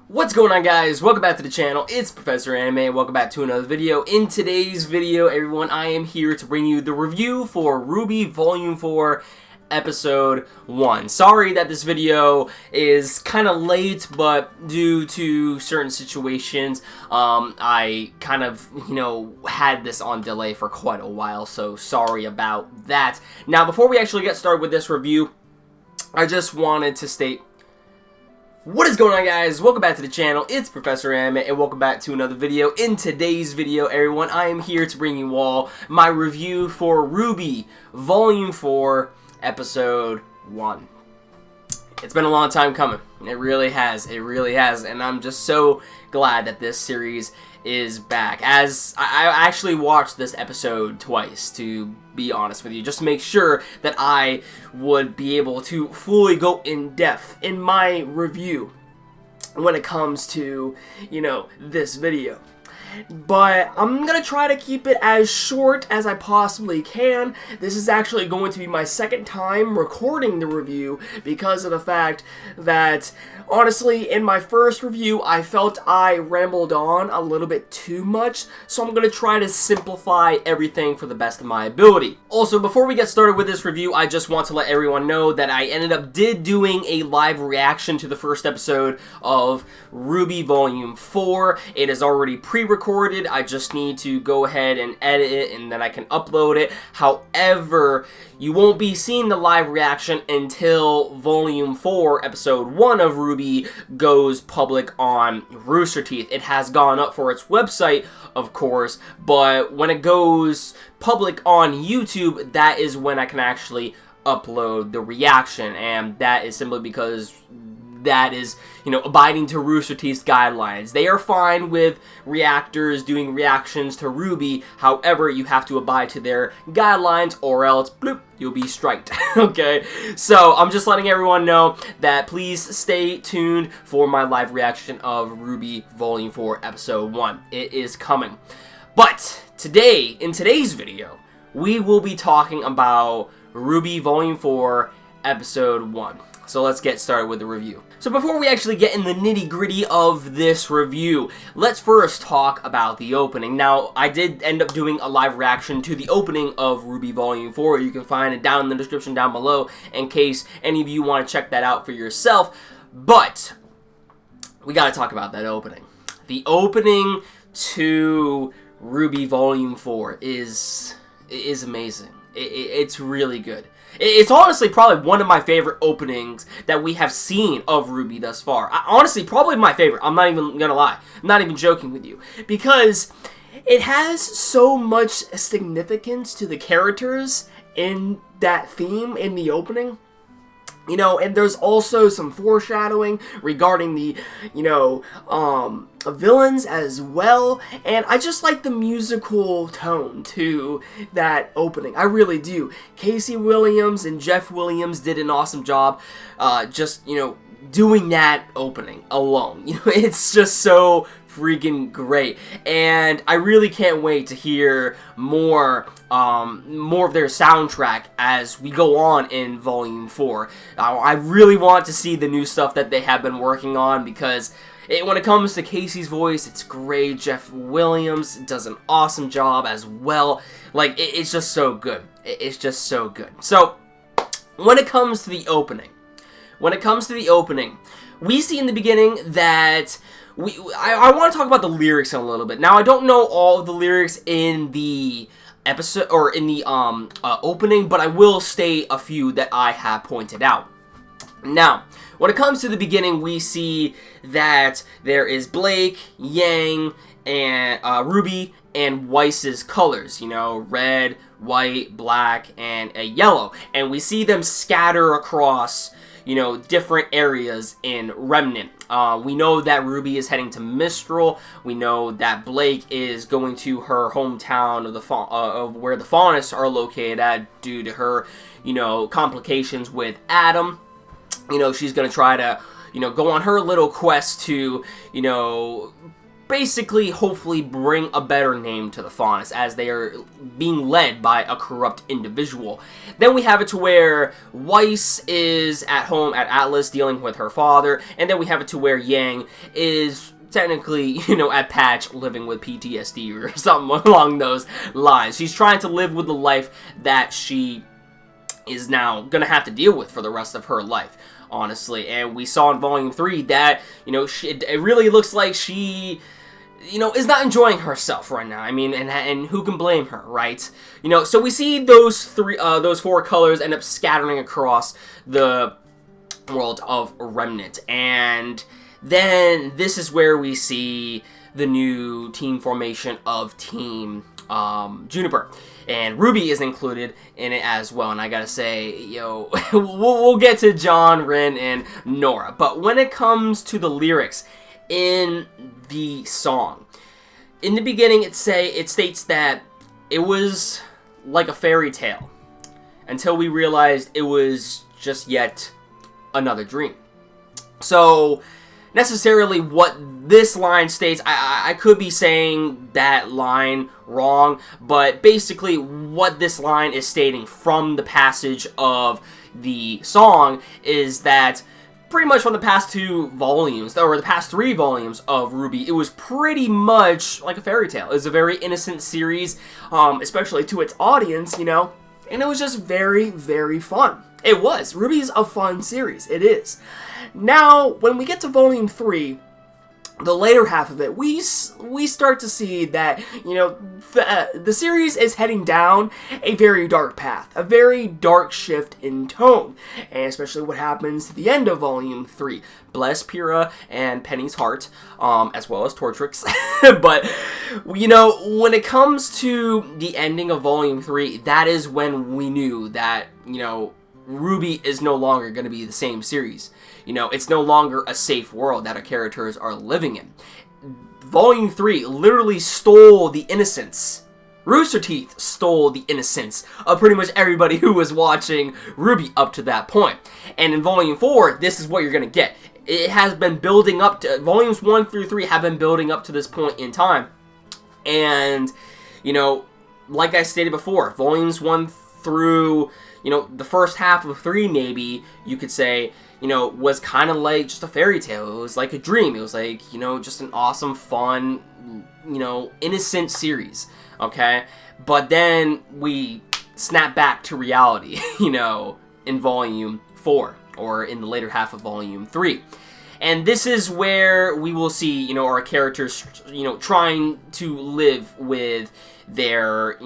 What's going on, guys? Welcome back to the channel. It's Professor Anime and welcome back to another video. In today's video, everyone, I am here to bring you the review for RWBY Volume 4 Episode 1. Sorry that this video is kind of late, but due to certain situations, I kind of, had this on delay for quite a while, so sorry about that. Now, before we actually get started with this review, I just wanted to state, what is going on, guys? Welcome back to the channel. It's Professor Anime and welcome back to another video. In today's video, everyone, I am here to bring you all my review for RWBY Volume 4 Episode 1. It's been a long time coming. It really has. It really has. And I'm just so glad that this series is back. As I actually watched this episode twice, to be honest with you, just to make sure that I would be able to fully go in depth in my review when it comes to, this video. But I'm going to try to keep it as short as I possibly can. This is actually going to be my second time recording the review because of the fact that, honestly, in my first review, I felt I rambled on a little bit too much, so I'm going to try to simplify everything for the best of my ability. Also, before we get started with this review, I just want to let everyone know that I ended up doing a live reaction to the first episode of RWBY Volume 4. It is already pre-recorded. I just need to go ahead and edit it and then I can upload it. However, you won't be seeing the live reaction until Volume 4, Episode 1 of RWBY goes public on Rooster Teeth. It has gone up for its website, of course, but when it goes public on YouTube, that is when I can actually upload the reaction, and that is simply because that is, abiding to Rooster Teeth's guidelines. They are fine with reactors doing reactions to RWBY, however, you have to abide to their guidelines or else, bloop, you'll be striked, okay? So, I'm just letting everyone know that please stay tuned for my live reaction of RWBY Volume 4 Episode 1. It is coming. But, today, in today's video, we will be talking about RWBY Volume 4 Episode 1. So let's get started with the review. So before we actually get in the nitty-gritty of this review, let's first talk about the opening. Now, I did end up doing a live reaction to the opening of RWBY Volume 4. You can find it down in the description down below in case any of you want to check that out for yourself. But we gotta talk about that opening. The opening to RWBY Volume 4 is amazing. It's really good. It's honestly probably one of my favorite openings that we have seen of RWBY thus far. Honestly, probably my favorite. I'm not even gonna lie. I'm not even joking with you. Because it has so much significance to the characters in that theme in the opening. And there's also some foreshadowing regarding the, villains as well. And I just like the musical tone to that opening. I really do. Casey Williams and Jeff Williams did an awesome job, doing that opening alone. It's just so freaking great, and I really can't wait to hear more of their soundtrack as we go on in Volume 4. I really want to see the new stuff that they have been working on, because when it comes to Casey's voice, it's great. Jeff Williams does an awesome job as well. It's just so good. It's just so good. So, when it comes to the opening, we see in the beginning that I want to talk about the lyrics in a little bit. Now, I don't know all of the lyrics in the episode or in the opening, but I will state a few that I have pointed out. Now, when it comes to the beginning, we see that there is Blake, Yang, and RWBY, and Weiss's colors, red, white, black, and a yellow. And we see them scatter across, different areas in Remnant. We know that RWBY is heading to Mistral. We know that Blake is going to her hometown of where the Faunus are located at due to her, complications with Adam. She's going to try to, go on her little quest to, basically hopefully bring a better name to the Faunus as they are being led by a corrupt individual. Then we have it to where Weiss is at home at Atlas dealing with her father, and then we have it to where Yang is technically, at Patch living with PTSD or something along those lines. She's trying to live with the life that she is now gonna have to deal with for the rest of her life, honestly. And we saw in Volume 3 that, it really looks like she, is not enjoying herself right now. I mean, and who can blame her, right? So we see those four colors end up scattering across the world of Remnant, and then this is where we see the new team formation of Team Juniper. And RWBY is included in it as well. And I gotta say, we'll get to John, Rin, and Nora. But when it comes to the lyrics in the song, in the beginning it states that it was like a fairy tale until we realized it was just yet another dream. So necessarily what this line states, I could be saying that line wrong, but basically what this line is stating from the passage of the song is that pretty much from the past 2 volumes, or the past 3 volumes of RWBY, it was pretty much like a fairy tale. It was a very innocent series, especially to its audience, and it was just very, very fun. It was. RWBY's a fun series. It is. Now, when we get to Volume 3, the later half of it, we start to see that, the series is heading down a very dark path, a very dark shift in tone, and especially what happens to the end of Volume 3. Bless Pyrrha and Penny's heart, as well as Tortrix. But, when it comes to the ending of Volume 3, that is when we knew that, RWBY is no longer going to be the same series. It's no longer a safe world that our characters are living in. Volume 3 literally stole the innocence. Rooster Teeth stole the innocence of pretty much everybody who was watching RWBY up to that point. And in Volume 4, this is what you're going to get. It has been building up to... Volumes 1 through 3 have been building up to this point in time. And, like I stated before, Volumes 1 through... the first half of 3, maybe, you could say, was kind of like just a fairy tale. It was like a dream. It was like, just an awesome, fun, innocent series, okay? But then we snap back to reality, in Volume 4, or in the later half of Volume 3. And this is where we will see, our characters, trying to live with their,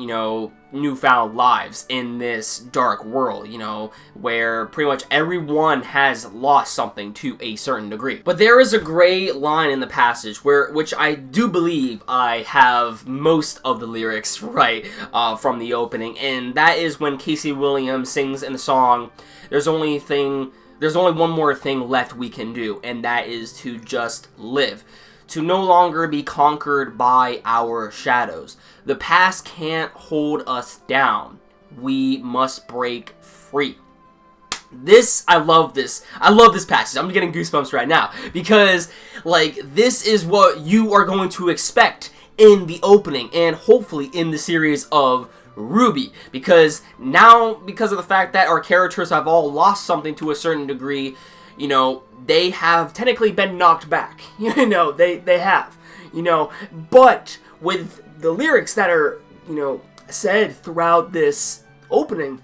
newfound lives in this dark world, where pretty much everyone has lost something to a certain degree. But there is a great line in the passage which I do believe I have most of the lyrics right from the opening, and that is when Casey Williams sings in the song, there's only one more thing left we can do, and that is to just live. To no longer be conquered by our shadows. The past can't hold us down. We must break free. I love this. I love this passage. I'm getting goosebumps right now. Because, this is what you are going to expect in the opening, and hopefully in the series of RWBY. Because now, because of the fact that our characters have all lost something to a certain degree, they have technically been knocked back. They have. But with the lyrics that are, said throughout this opening,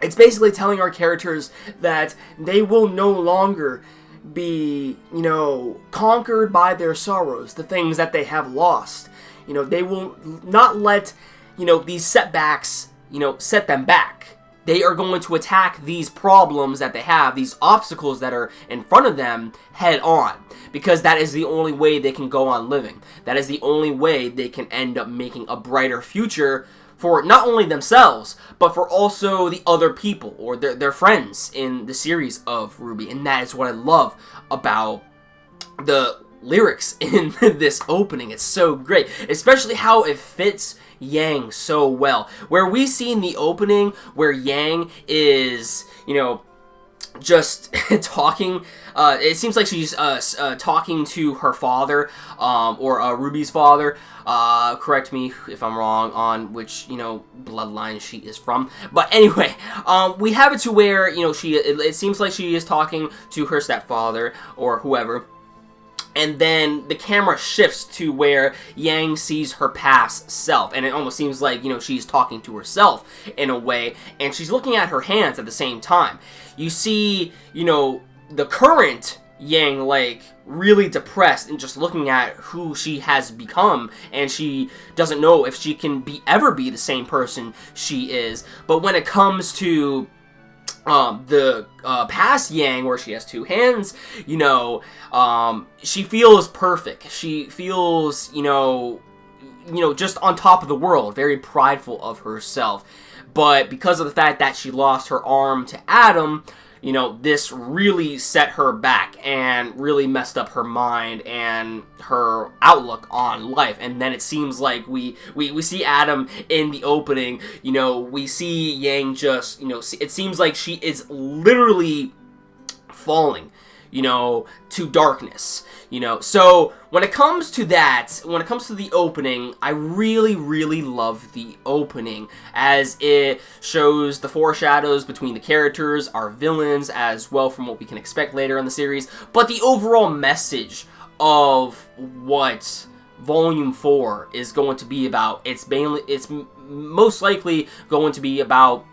it's basically telling our characters that they will no longer be, conquered by their sorrows, the things that they have lost. They will not let, these setbacks, set them back. They are going to attack these problems that they have, these obstacles that are in front of them, head on. Because that is the only way they can go on living. That is the only way they can end up making a brighter future for not only themselves, but for also the other people, or their friends in the series of RWBY. And that is what I love about the lyrics in this opening. It's so great, especially how it fits Yang so well. Where we see in the opening where Yang is, just talking. It seems like she's talking to her father, or RWBY's father. Correct me if I'm wrong on which, bloodline she is from. But anyway, we have it to where, it seems like she is talking to her stepfather or whoever. And then the camera shifts to where Yang sees her past self. And it almost seems like, she's talking to herself in a way. And she's looking at her hands at the same time. You see, the current Yang, like, really depressed and just looking at who she has become. And she doesn't know if she can ever be the same person she is. But when it comes to the past Yang, where she has two hands, she feels perfect. She feels, just on top of the world, very prideful of herself. But because of the fact that she lost her arm to Adam, this really set her back and really messed up her mind and her outlook on life. And then it seems like we see Adam in the opening, we see Yang just, it seems like she is literally falling, to darkness, So when it comes to that, when it comes to the opening, I really, really love the opening, as it shows the foreshadows between the characters, our villains, as well from what we can expect later in the series, but the overall message of what Volume 4 is going to be about. It's most likely going to be about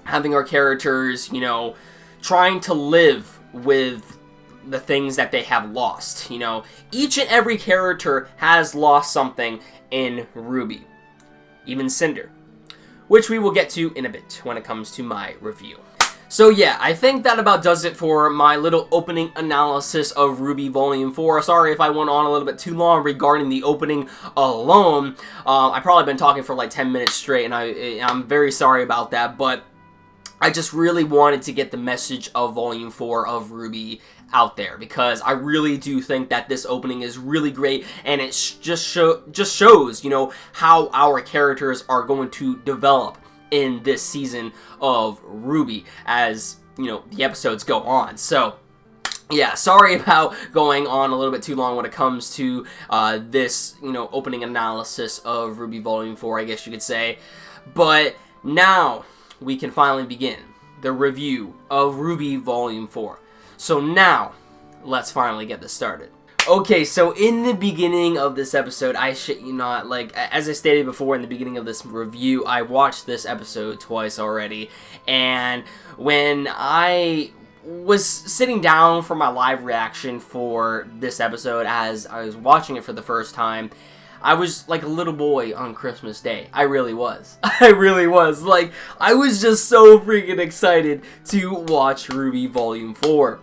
having our characters, trying to live with the things that they have lost. Each and every character has lost something in RWBY, even Cinder, which we will get to in a bit when it comes to my review. So yeah, I think that about does it for my little opening analysis of RWBY Volume 4. Sorry if I went on a little bit too long regarding the opening alone. I've probably been talking for like 10 minutes straight, and I'm very sorry about that, but I just really wanted to get the message of Volume 4 of RWBY out there, because I really do think that this opening is really great, and it just shows, how our characters are going to develop in this season of RWBY as, the episodes go on. So yeah, sorry about going on a little bit too long when it comes to this, opening analysis of RWBY Volume 4, I guess you could say. But now we can finally begin the review of RWBY Volume 4. So now, let's finally get this started. Okay, so in the beginning of this episode, I shit you not, like, as I stated before in the beginning of this review, I watched this episode twice already, and when I was sitting down for my live reaction for this episode, as I was watching it for the first time, I was like a little boy on Christmas Day. I really was. I really was. Like, I was just so freaking excited to watch RWBY Volume 4.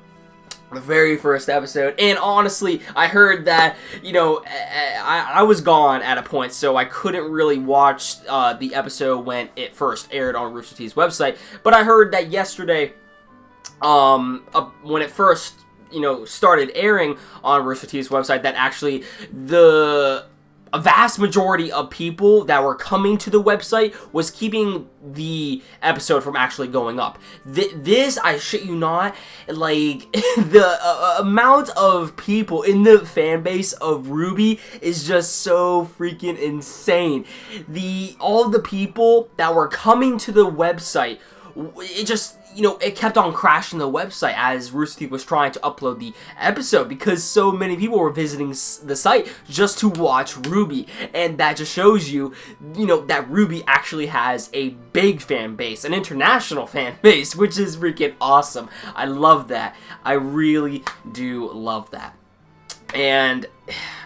The very first episode. And honestly, I heard that, I was gone at a point, so I couldn't really watch the episode when it first aired on Rooster Teeth's website. But I heard that yesterday, when it first, started airing on Rooster Teeth's website, that actually a vast majority of people that were coming to the website was keeping the episode from actually going up. This, I shit you not, like, the amount of people in the fan base of RWBY is just so freaking insane. All the people that were coming to the website, it just, it kept on crashing the website as Rooster Teeth was trying to upload the episode, because so many people were visiting the site just to watch RWBY. And that just shows you, that RWBY actually has a big fan base, an international fan base, which is freaking awesome. I love that. I really do love that. And,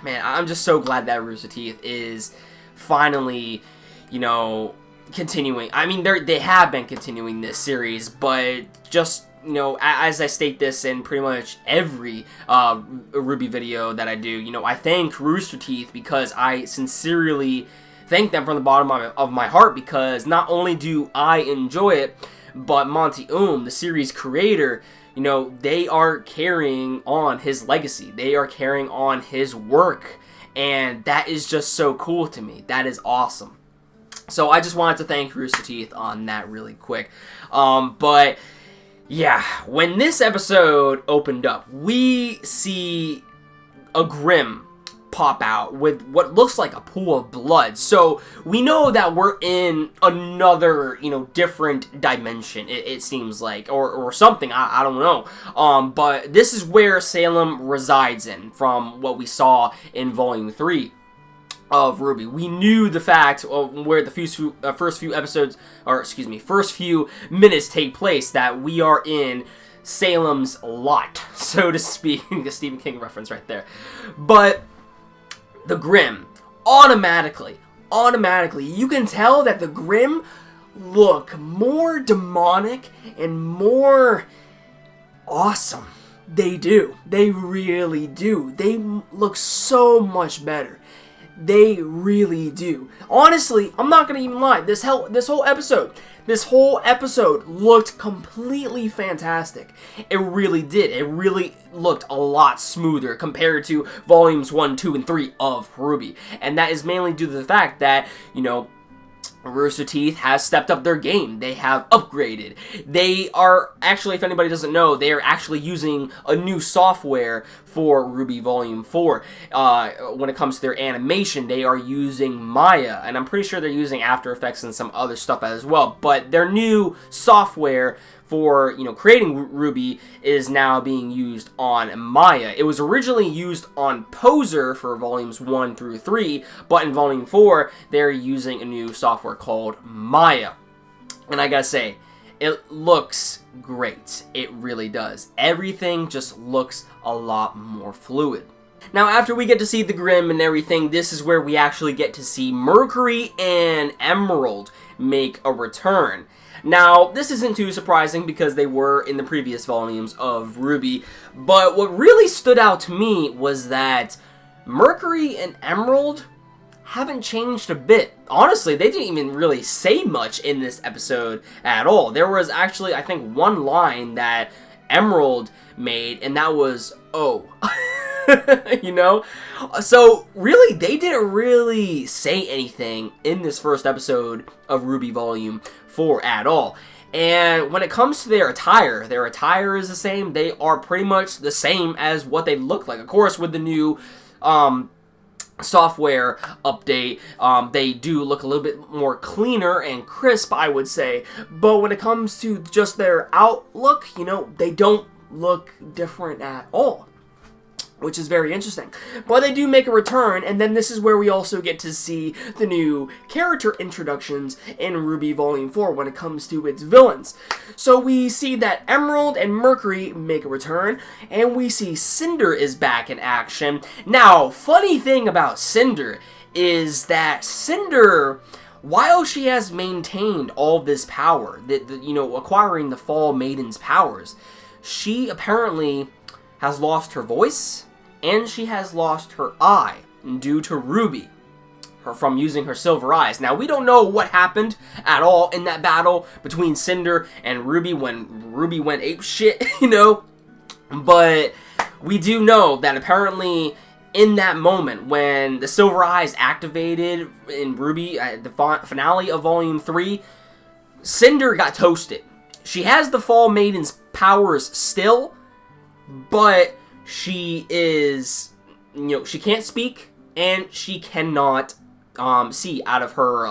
man, I'm just so glad that Rooster Teeth is finally, continuing. I mean, they have been continuing this series, but just, as I state this in pretty much every RWBY video that I do, I thank Rooster Teeth, because I sincerely thank them from the bottom of my heart, because not only do I enjoy it, but Monty the series creator, they are carrying on his legacy. They are carrying on his work, and that is just so cool to me. That is awesome. So I just wanted to thank Rooster Teeth on that really quick. But Yeah, when this episode opened up, we see a Grim pop out with what looks like a pool of blood. So we know that we're in another, different dimension, it seems like, or something, I don't know. But this is where Salem resides in, from what we saw in Volume 3 of RWBY. We knew the fact of where the first few episodes, or excuse me, first few minutes take place, that we are in Salem's lot, so to speak. A Stephen King reference right there. But the Grimm, automatically, you can tell that the Grimm look more demonic and more awesome. They do. They really do. They look so much better. They really do. Honestly, I'm not gonna even lie. This whole episode looked completely fantastic. It really did. It really looked a lot smoother compared to volumes 1, 2, and 3 of RWBY. And that is mainly due to the fact that, Rooster Teeth has stepped up their game. They have upgraded. They are actually, if anybody doesn't know, they are actually using a new software for RWBY Volume 4. When it comes to their animation, they are using Maya, and I'm pretty sure they're using After Effects and some other stuff as well. But their new software for, creating RWBY is now being used on Maya. It was originally used on Poser for volumes 1 through 3, but in volume 4, they're using a new software called Maya. And I gotta say, it looks great. It really does. Everything just looks a lot more fluid. Now, after we get to see the Grimm and everything, this is where we actually get to see Mercury and Emerald make a return. Now, this isn't too surprising because they were in the previous volumes of RWBY, but what really stood out to me was that Mercury and Emerald haven't changed a bit. Honestly, they didn't even really say much in this episode at all. There was actually, I think, one line that Emerald made, and that was, "Oh." So really, they didn't really say anything in this first episode of RWBY Volume 4 at all. And when it comes to their attire is the same. They are pretty much the same as what they look like. Of course, with the new software update, they do look a little bit more cleaner and crisp, I would say. But when it comes to just their outlook, they don't look different at all, which is very interesting. But they do make a return, and then this is where we also get to see the new character introductions in RWBY Volume 4 when it comes to its villains. So we see that Emerald and Mercury make a return, and we see Cinder is back in action. Now, funny thing about Cinder is that Cinder, while she has maintained all this power, acquiring the Fall Maiden's powers, she apparently has lost her voice, and she has lost her eye due to RWBY, from using her silver eyes. Now, we don't know what happened at all in that battle between Cinder and RWBY when RWBY went apeshit, but we do know that apparently in that moment when the silver eyes activated in RWBY at the finale of Volume 3, Cinder got toasted. She has the Fall Maiden's powers still, but she is, she can't speak, and she cannot see out of her,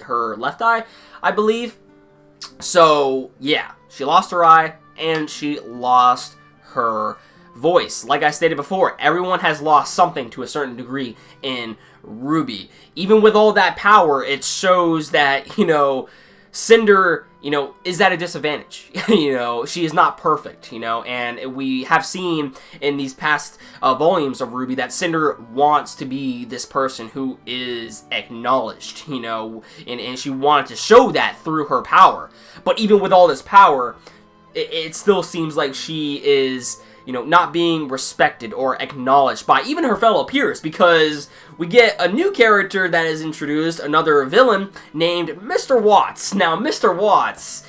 her left eye, I believe. So, yeah, she lost her eye, and she lost her voice. Like I stated before, everyone has lost something to a certain degree in RWBY. Even with all that power, it shows that, Cinder, is at a disadvantage. She is not perfect, and we have seen in these past volumes of RWBY that Cinder wants to be this person who is acknowledged, and she wanted to show that through her power. But even with all this power, it still seems like she is, not being respected or acknowledged by even her fellow peers, because we get a new character that is introduced, another villain named Mr. Watts. Now, Mr. Watts,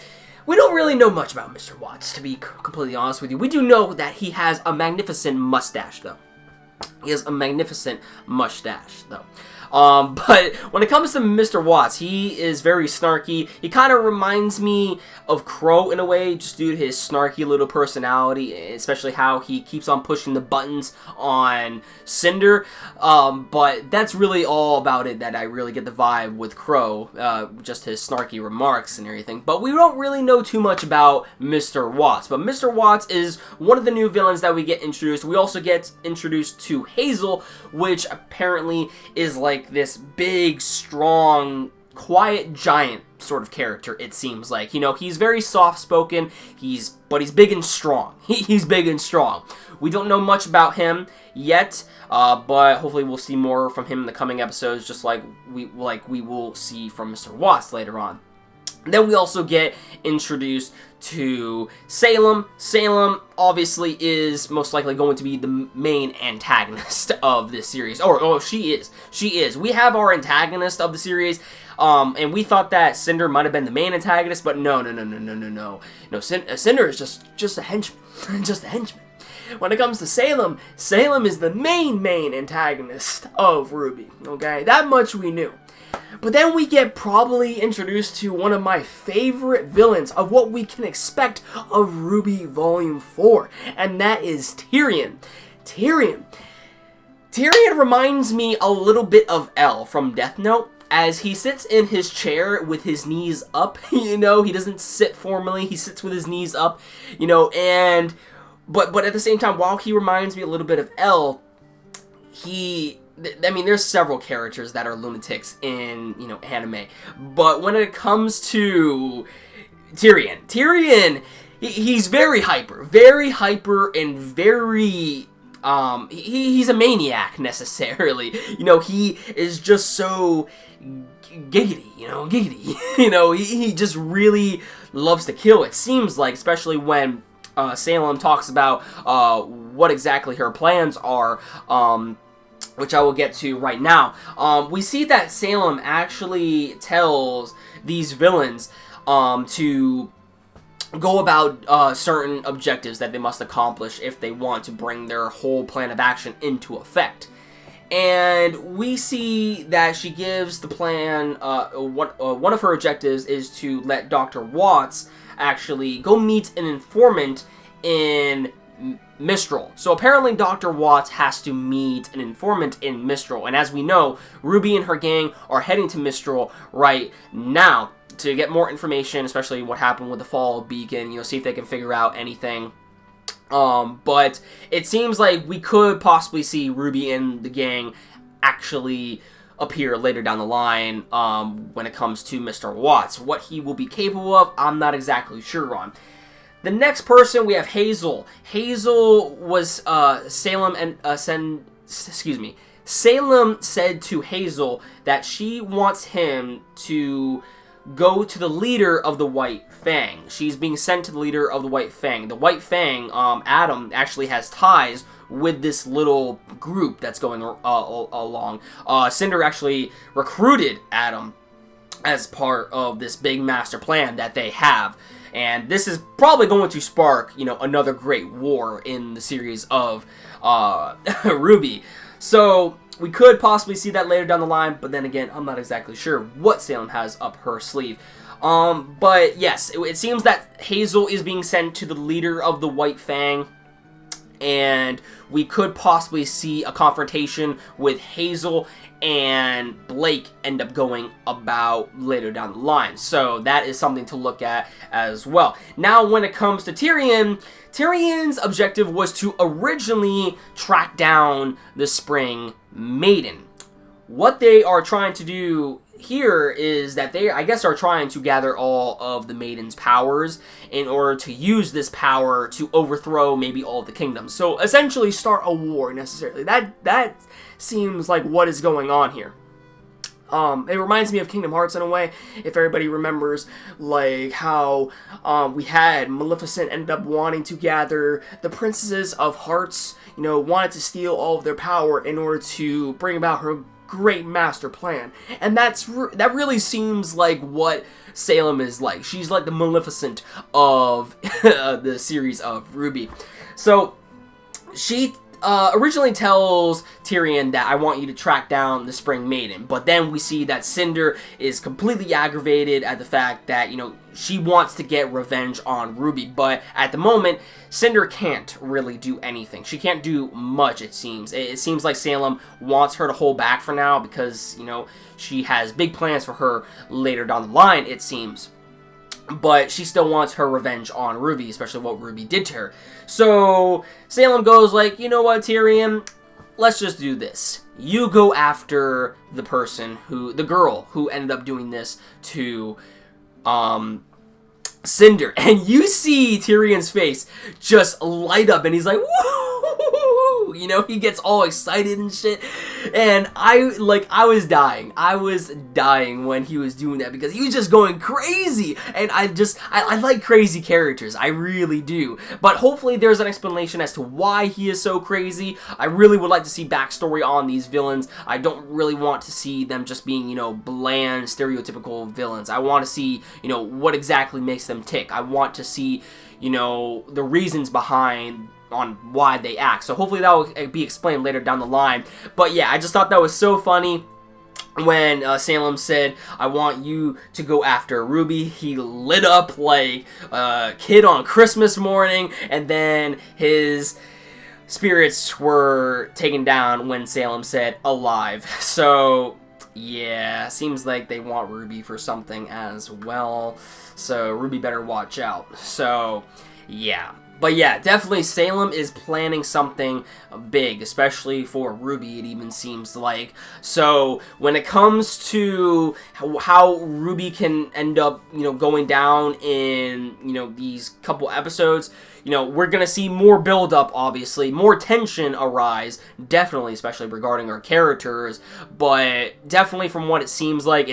we don't really know much about Mr. Watts, to be completely honest with you. We do know that he has a magnificent mustache, though. He has a magnificent mustache, though. But when it comes to Mr. Watts, he is very snarky. He kind of reminds me of Crow in a way, just due to his snarky little personality, especially how he keeps on pushing the buttons on Cinder. But that's really all about it, that I really get the vibe with Crow, just his snarky remarks and everything. But we don't really know too much about Mr. Watts. But Mr. Watts is one of the new villains that we get introduced. We also get introduced to Hazel, which apparently is like this big, strong, quiet giant sort of character, it seems like. You know, he's very soft-spoken, but he's big and strong. He's big and strong. We don't know much about him yet, but hopefully we'll see more from him in the coming episodes, just like we will see from Mr. Watts later on. Then we also get introduced to Salem. Salem obviously is most likely going to be the main antagonist of this series. Oh, she is. She is. We have our antagonist of the series, and we thought that Cinder might have been the main antagonist, but no. No, Cinder is just a henchman. Just a henchman. When it comes to Salem, Salem is the main antagonist of RWBY. Okay, that much we knew. But then we get probably introduced to one of my favorite villains of what we can expect of RWBY Volume 4, and that is Tyrion. Tyrion reminds me a little bit of L from Death Note, as he sits in his chair with his knees up. You know, he doesn't sit formally, he sits with his knees up, you know, and but at the same time, while he reminds me a little bit of L, I mean, there's several characters that are lunatics in, you know, anime. But when it comes to Tyrion, he's very hyper, and very, he's a maniac, necessarily. You know, he is just so giggity, you know, he just really loves to kill, it seems like, especially when Salem talks about what exactly her plans are, which I will get to right now. We see that Salem actually tells these villains to go about certain objectives that they must accomplish if they want to bring their whole plan of action into effect. And we see that she gives the plan, one of her objectives is to let Dr. Watts actually go meet an informant in Mistral. So apparently Dr. Watts has to meet an informant in Mistral, and as we know, RWBY and her gang are heading to Mistral right now to get more information, especially what happened with the fall of Beacon, you know, see if they can figure out anything. But it seems like we could possibly see RWBY and the gang actually appear later down the line when it comes to Mr. Watts. What he will be capable of, I'm not exactly sure on. The next person, we have Hazel. Hazel was Salem said to Hazel that she wants him to go to the leader of the White Fang. She's being sent to the leader of the White Fang. The White Fang, Adam, actually has ties with this little group that's going along. Cinder actually recruited Adam as part of this big master plan that they have. And this is probably going to spark, you know, another great war in the series of RWBY. So we could possibly see that later down the line, but then again, I'm not exactly sure what Salem has up her sleeve. But yes, it seems that Hazel is being sent to the leader of the White Fang, and we could possibly see a confrontation with Hazel and Blake end up going about later down the line. So that is something to look at as well. Now, when it comes to Tyrion, Tyrion's objective was to originally track down the Spring Maiden. What they are trying to do here is that they, I guess, are trying to gather all of the Maiden's powers in order to use this power to overthrow maybe all of the kingdoms. So essentially start a war, necessarily. That seems like what is going on here. It reminds me of Kingdom Hearts in a way, if everybody remembers, like how we had Maleficent end up wanting to gather the princesses of hearts, you know, wanted to steal all of their power in order to bring about her great master plan. And that really seems like what Salem is like. She's like the Maleficent of the series of RWBY. So she originally tells Tyrion that I want you to track down the Spring Maiden, but then we see that Cinder is completely aggravated at the fact that, you know, she wants to get revenge on RWBY, but at the moment, Cinder can't really do anything. She can't do much, it seems. It seems like Salem wants her to hold back for now because, you know, she has big plans for her later down the line, it seems. But she still wants her revenge on RWBY, especially what RWBY did to her. So Salem goes like, you know what, Tyrion, let's just do this. You go after the girl who ended up doing this to, Cinder. And you see Tyrion's face just light up, and he's like, woo! You know, he gets all excited and shit. And I was dying. I was dying when he was doing that because he was just going crazy. And I like crazy characters. I really do. But hopefully there's an explanation as to why he is so crazy. I really would like to see backstory on these villains. I don't really want to see them just being, you know, bland, stereotypical villains. I want to see, you know, what exactly makes them tick. I want to see, you know, the reasons behind on why they act. So hopefully that will be explained later down the line. But yeah, I just thought that was so funny when Salem said, I want you to go after RWBY. He lit up like a kid on Christmas morning, and then his spirits were taken down when Salem said alive. So yeah, seems like they want RWBY for something as well. So RWBY better watch out. So yeah. But yeah, definitely Salem is planning something big, especially for RWBY, it even seems like. So when it comes to how RWBY can end up, you know, going down in, you know, these couple episodes, you know, we're going to see more build-up, obviously, more tension arise, definitely, especially regarding our characters. But definitely from what it seems like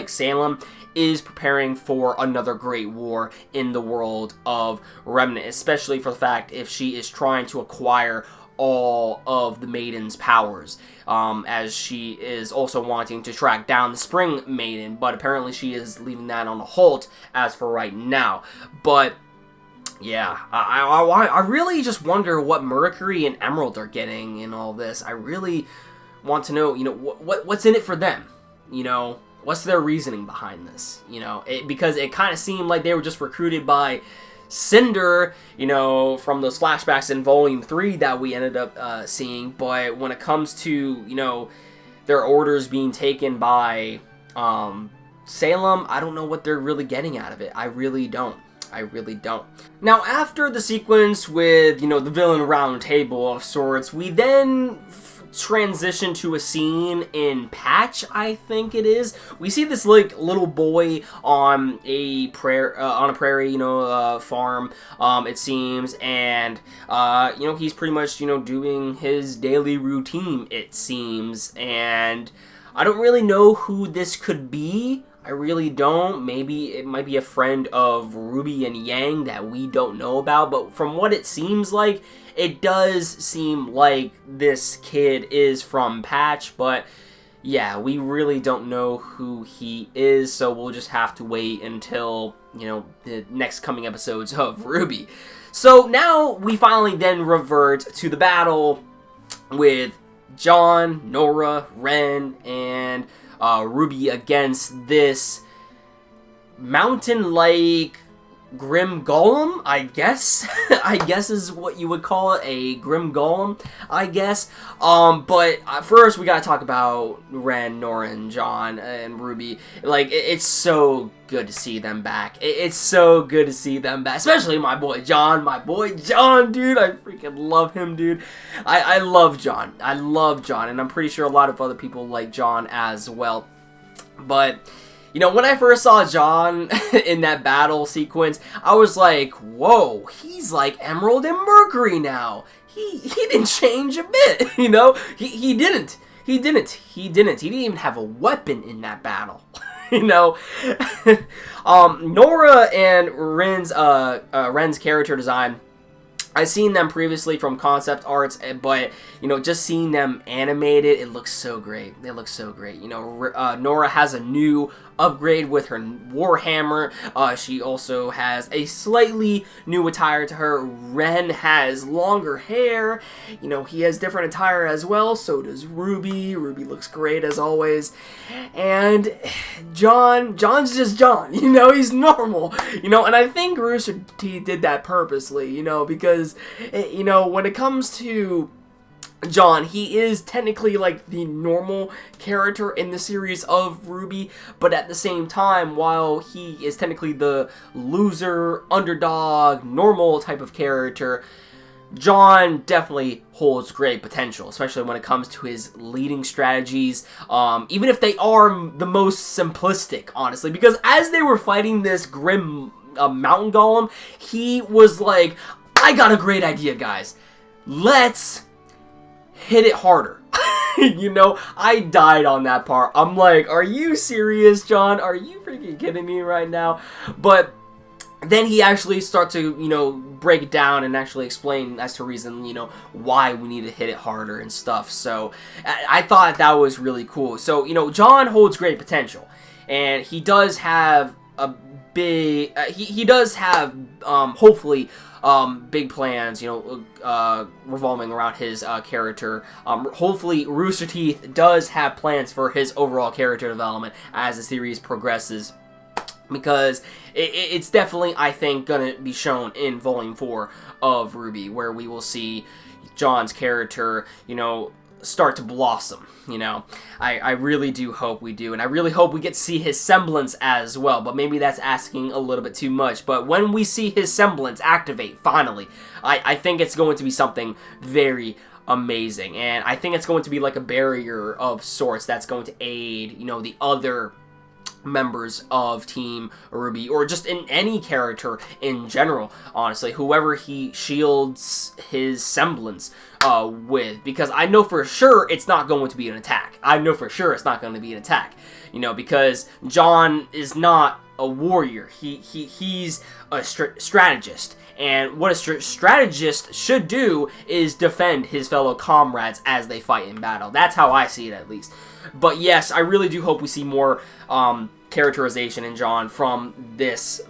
Salem is preparing for another great war in the world of Remnant, especially for the fact if she is trying to acquire all of the Maiden's powers, as she is also wanting to track down the Spring Maiden, but apparently she is leaving that on a halt as for right now. But yeah, I really just wonder what Mercury and Emerald are getting in all this. I really want to know, you know, what's in it for them, you know? What's their reasoning behind this? You know, because it kind of seemed like they were just recruited by Cinder, you know, from those flashbacks in Volume 3 that we ended up seeing. But when it comes to, you know, their orders being taken by Salem, I don't know what they're really getting out of it. I really don't. Now, after the sequence with, you know, the villain round table of sorts, we then transition to a scene in Patch, I think it is. We see this like little boy on a prairie, you know, farm, it seems, and you know, he's pretty much, you know, doing his daily routine, it seems, and I don't really know who this could be. I really don't. Maybe it might be a friend of RWBY and Yang that we don't know about, but from what it seems like, it does seem like this kid is from Patch, but yeah, we really don't know who he is, so we'll just have to wait until, you know, the next coming episodes of RWBY. So now we finally then revert to the battle with Jon, Nora, Ren, and RWBY against this mountain-like Grim Golem, I guess. I guess is what you would call it, a Grim Golem, I guess. But first we gotta talk about Ren, Nora, and Jon, and RWBY. Like, it's so good to see them back. It's so good to see them back, especially my boy Jon, dude. I freaking love him, dude. I love Jon. I love Jon, and I'm pretty sure a lot of other people like Jon as well. But you know, when I first saw Jon in that battle sequence, I was like, whoa, he's like Emerald and Mercury now. He didn't change a bit, you know? He didn't. He didn't even have a weapon in that battle. You know? Nora and Ren's character design, I've seen them previously from concept arts, but, you know, just seeing them animated, it looks so great. They look so great. You know, Nora has a new upgrade with her warhammer. She also has a slightly new attire to her. Ren has longer hair. You know, he has different attire as well. So does Ruby. Ruby looks great as always. And John's just John. You know, he's normal. You know, and I think Rooster Teeth did that purposely. You know, because you know, when it comes to John, he is technically like the normal character in the series of RWBY, but at the same time, while he is technically the loser, underdog, normal type of character, John definitely holds great potential, especially when it comes to his leading strategies, even if they are the most simplistic, honestly, because as they were fighting this grim mountain golem, he was like, I got a great idea, guys. Let's hit it harder. You know, I died on that part. I'm like, are you serious, John? Are you freaking kidding me right now? But then he actually starts to, you know, break it down and actually explain as to reason, you know, why we need to hit it harder and stuff. So I thought that was really cool. So, you know, John holds great potential, and he does have a big, he does have, hopefully, big plans, you know, revolving around his character. Hopefully, Rooster Teeth does have plans for his overall character development as the series progresses, because it's definitely, I think, gonna be shown in Volume 4 of RWBY, where we will see John's character, you know, start to blossom. You know, I really do hope we do, and I really hope we get to see his semblance as well, but maybe that's asking a little bit too much. But when we see his semblance activate, finally, I think it's going to be something very amazing, and I think it's going to be like a barrier of sorts that's going to aid, you know, the other members of Team RWBY, or just in any character in general, honestly, whoever he shields his semblance with, because I know for sure it's not going to be an attack. I know for sure it's not going to be an attack, you know, because John is not a warrior. He's a strategist, and what a strategist should do is defend his fellow comrades as they fight in battle. That's how I see it, at least. But yes, I really do hope we see more characterization in John from this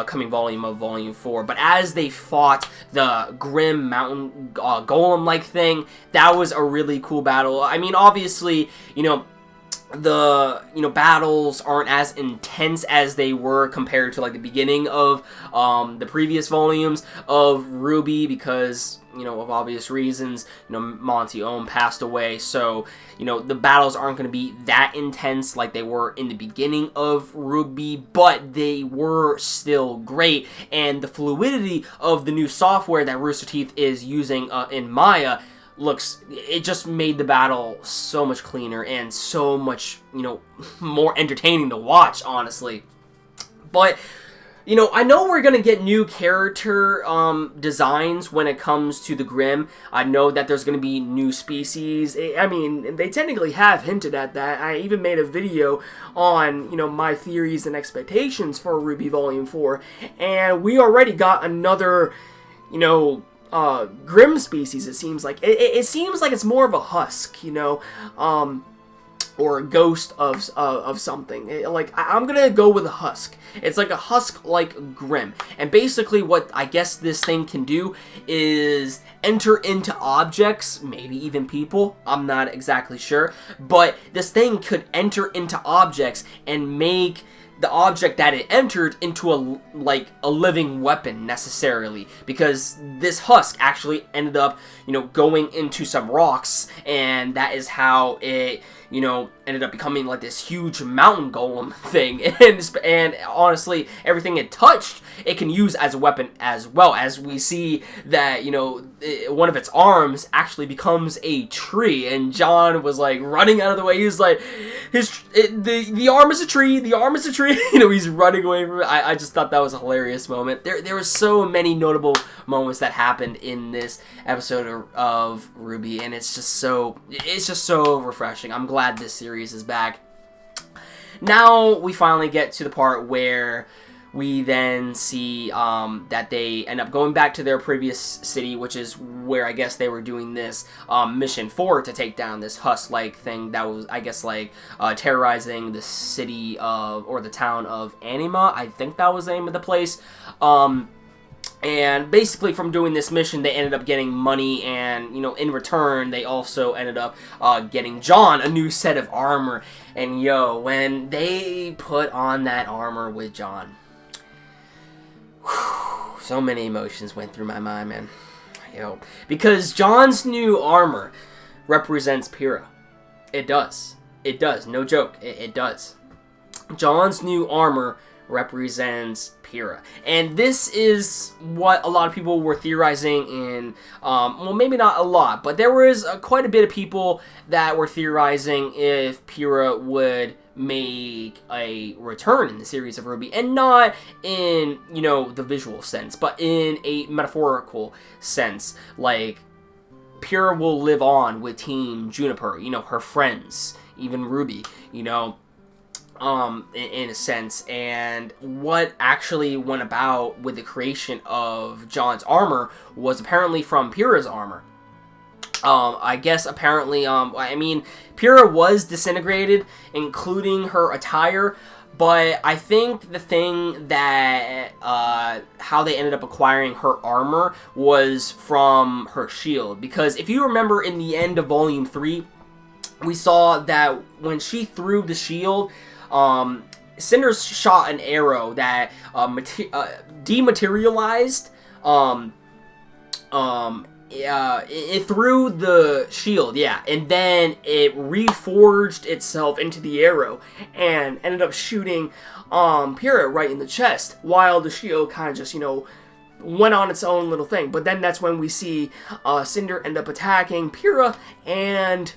coming volume of Volume 4. But as they fought the grim mountain golem-like thing, that was a really cool battle. I mean, obviously, you know, the battles aren't as intense as they were compared to like the beginning of the previous volumes of RWBY, because, you know, of obvious reasons, you know, Monty Ohm passed away, so, you know, the battles aren't going to be that intense like they were in the beginning of RWBY, but they were still great, and the fluidity of the new software that Rooster Teeth is using in Maya it just made the battle so much cleaner and so much, you know, more entertaining to watch, honestly. But, you know, I know we're gonna get new character designs when it comes to the Grimm. I know that there's gonna be new species. I mean, they technically have hinted at that. I even made a video on, you know, my theories and expectations for RWBY Volume 4, and we already got another, you know, Grimm species. It seems like it seems like it's more of a husk, you know, or a ghost of something. I'm gonna go with a husk. It's like a husk like Grimm, and basically what I guess this thing can do is enter into objects, maybe even people. I'm not exactly sure, but this thing could enter into objects and make the object that it entered into a living weapon, necessarily, because this husk actually ended up, you know, going into some rocks, and that is how it, you know, ended up becoming like this huge mountain golem thing. And honestly, everything it touched, it can use as a weapon, as well as we see that, you know, one of its arms actually becomes a tree, and John was like running out of the way. He was like, the arm is a tree, the arm is a tree. You know, he's running away from it. I just thought that was a hilarious moment. There were so many notable moments that happened in this episode of RWBY, and it's just so refreshing. I'm glad this series is back. Now we finally get to the part where we then see that they end up going back to their previous city, which is where I guess they were doing this mission for, to take down this Husk-like thing that was, I guess, like terrorizing the city of, or the town of Anima. I think that was the name of the place. And basically from doing this mission, they ended up getting money, and, you know, in return, they also ended up getting John a new set of armor. And, yo, when they put on that armor with John, whew, so many emotions went through my mind, man. Yo, because John's new armor represents Pyrrha. It does. It does. No joke. It does. John's new armor represents Pyrrha. And this is what a lot of people were theorizing in, well, maybe not a lot, but there was quite a bit of people that were theorizing if Pyrrha would make a return in the series of RWBY, and not in, you know, the visual sense, but in a metaphorical sense. Like, Pyrrha will live on with Team Juniper, you know, her friends, even RWBY, you know, in a sense. And what actually went about with the creation of John's armor was apparently from Pyrrha's armor. I guess apparently, I mean, Pyrrha was disintegrated, including her attire, but I think the thing that, how they ended up acquiring her armor was from her shield. Because if you remember in the end of Volume 3, we saw that when she threw the shield, Cinder shot an arrow that dematerialized. It threw the shield, yeah, and then it reforged itself into the arrow and ended up shooting Pyrrha right in the chest, while the shield kind of just, you know, went on its own little thing. But then that's when we see Cinder end up attacking Pyrrha, and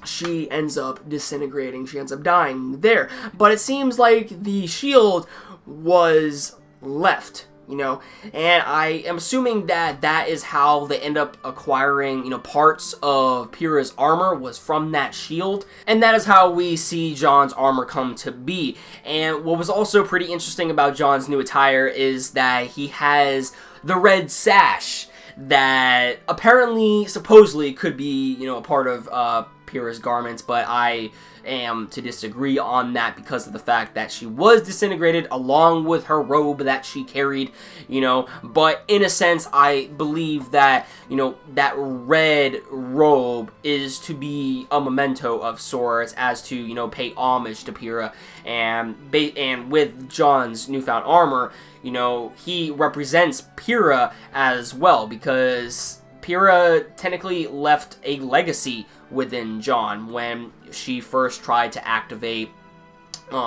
she ends up disintegrating. She ends up dying there. But it seems like the shield was left, you know, and I am assuming that that is how they end up acquiring, you know, parts of Pyrrha's armor was from that shield, and that is how we see John's armor come to be. And what was also pretty interesting about John's new attire is that he has the red sash that apparently, supposedly, could be, you know, a part of Pyrrha's garments, but I am to disagree on that because of the fact that she was disintegrated along with her robe that she carried, you know. But in a sense, I believe that, you know, that red robe is to be a memento of sorts, as to, you know, pay homage to Pyrrha. And with John's newfound armor, you know, he represents Pyrrha as well, because Pyrrha technically left a legacy within John when she first tried to activate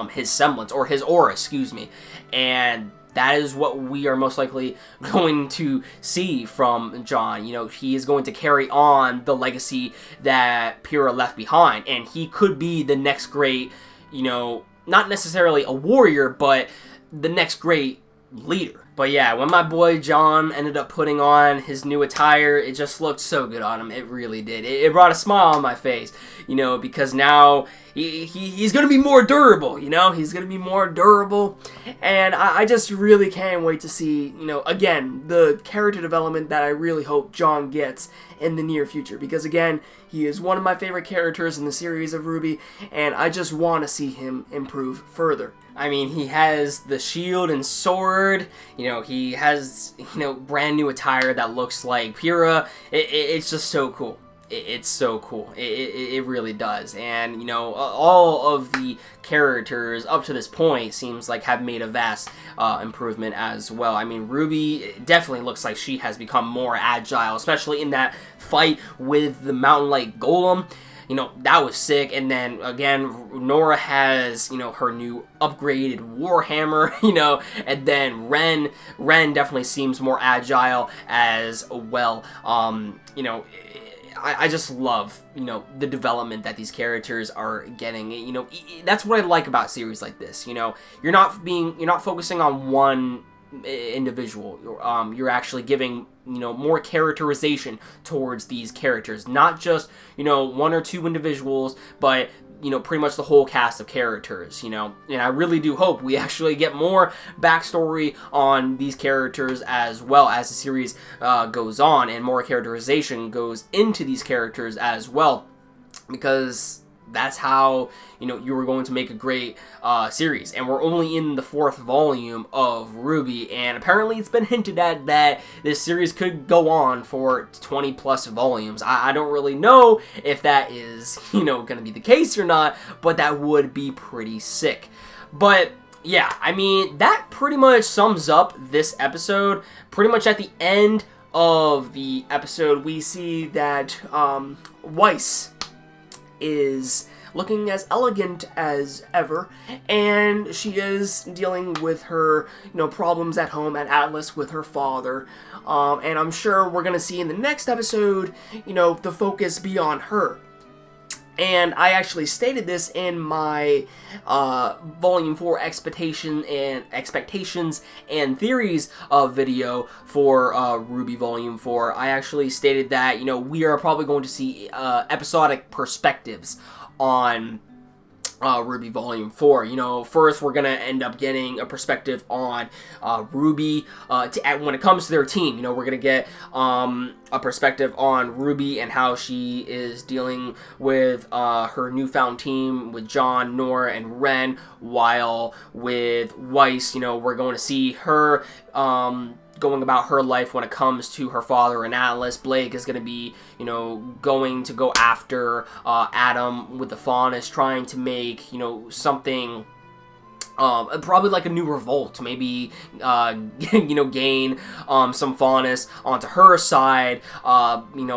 his semblance, or his aura, excuse me. And that is what we are most likely going to see from John. You know, he is going to carry on the legacy that Pyrrha left behind, and he could be the next great, you know, not necessarily a warrior, but the next great leader. But yeah, when my boy John ended up putting on his new attire, it just looked so good on him. It really did. It brought a smile on my face, you know, because now he's going to be more durable, you know? He's going to be more durable. And I just really can't wait to see, you know, again, the character development that I really hope John gets in the near future. Because, again, he is one of my favorite characters in the series of RWBY, and I just want to see him improve further. I mean, he has the shield and sword, you know, he has, you know, brand new attire that looks like Pyrrha. It's just so cool. It's so cool. It really does. And, you know, all of the characters up to this point seems like have made a vast improvement as well. I mean, RWBY definitely looks like she has become more agile, especially in that fight with the mountain-like golem. You know, that was sick. And then, again, Nora has, you know, her new upgraded Warhammer, you know, and then Ren definitely seems more agile as well. You know, I just love, you know, the development that these characters are getting. You know, that's what I like about series like this. You know, you're not focusing on one individual. You're actually giving, you know, more characterization towards these characters, not just, you know, one or two individuals, but pretty much the whole cast of characters, and I really do hope we actually get more backstory on these characters as well as the series goes on, and more characterization goes into these characters as well, because that's how you were going to make a great series. And we're only in the 4th volume of RWBY, and apparently it's been hinted at that this series could go on for 20 plus volumes. I don't really know if that is going to be the case or not, but that would be pretty sick. But yeah, I mean, that pretty much sums up this episode. Pretty much at the end of the episode, we see that Weiss is looking as elegant as ever, and she is dealing with her, problems at home at Atlas with her father, and I'm sure we're gonna see in the next episode, the focus be on her. And I actually stated this in my Volume 4 expectations and theories video for RWBY Volume 4. I actually stated that, we are probably going to see episodic perspectives on RWBY Volume 4. First we're going to end up getting a perspective on RWBY when it comes to their team. We're going to get a perspective on RWBY and how she is dealing with her newfound team with John, Nora, and Ren, while with Weiss, we're going to see her going about her life when it comes to her father and Atlas. Blake is going to be, going to go after Adam with the Faunus, trying to make, something, probably like a new revolt, maybe, gain some Faunus onto her side,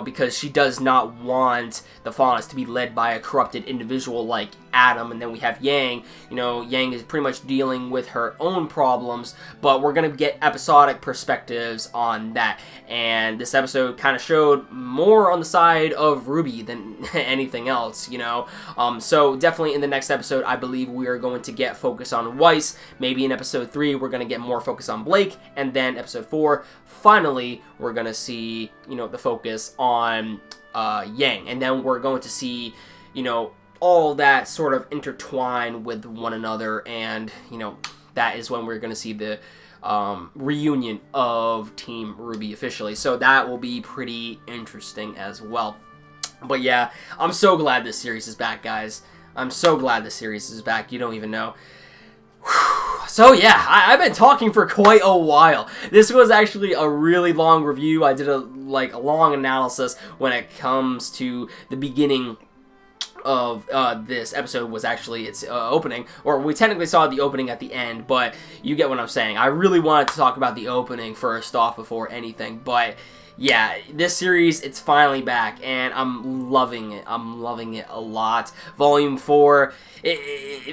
because she does not want the Faunus to be led by a corrupted individual like Adam. And then we have Yang. Yang is pretty much dealing with her own problems, but we're going to get episodic perspectives on that. And this episode kind of showed more on the side of RWBY than anything else, So definitely in the next episode, I believe we are going to get focus on Weiss. Maybe in episode 3, we're going to get more focus on Blake. And then episode 4, finally, we're going to see, the focus on Yang. And then we're going to see, all that sort of intertwine with one another, and that is when we're going to see the reunion of Team RWBY officially. So that will be pretty interesting as well. But yeah, I'm so glad this series is back, guys. I'm so glad this series is back. You don't even know. So yeah, I've been talking for quite a while. This was actually a really long review. I did a long analysis when it comes to the beginning of this episode. Was actually its opening, or we technically saw the opening at the end, but you get what I'm saying. I really wanted to talk about the opening first off before anything, but yeah, this series, it's finally back, and I'm loving it. I'm loving it a lot. Volume 4,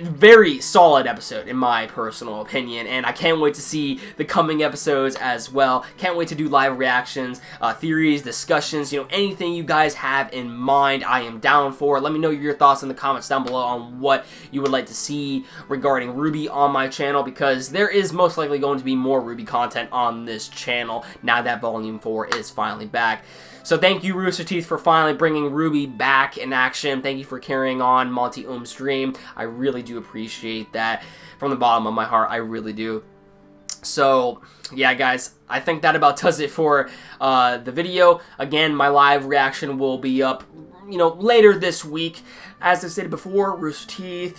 very solid episode, in my personal opinion, and I can't wait to see the coming episodes as well. Can't wait to do live reactions, theories, discussions, anything you guys have in mind, I am down for. Let me know your thoughts in the comments down below on what you would like to see regarding RWBY on my channel, because there is most likely going to be more RWBY content on this channel now that Volume 4 is finally back. So thank you, Rooster Teeth, for finally bringing RWBY back in action. Thank you for carrying on Monty Ohm's dream. I really do appreciate that from the bottom of my heart. I really do. So yeah, guys, I think that about does it for the video. Again, my live reaction will be up later this week. As I stated before, Rooster Teeth,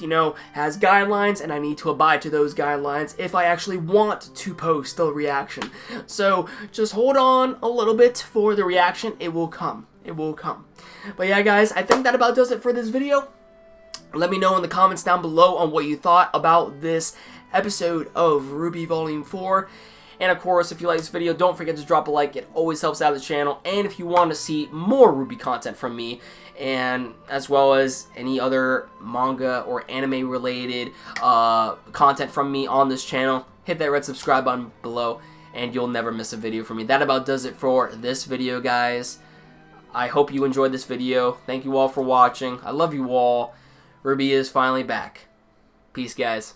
has guidelines, and I need to abide to those guidelines if I actually want to post the reaction. So just hold on a little bit for the reaction. It will come. It will come. But yeah, guys, I think that about does it for this video. Let me know in the comments down below on what you thought about this episode of RWBY Volume 4. And of course, if you like this video, don't forget to drop a like. It always helps out the channel. And if you want to see more RWBY content from me, and as well as any other manga or anime related content from me on this channel, hit that red subscribe button below and you'll never miss a video from me. That about does it for this video, guys. I hope you enjoyed this video. Thank you all for watching. I love you all. RWBY is finally back. Peace, guys.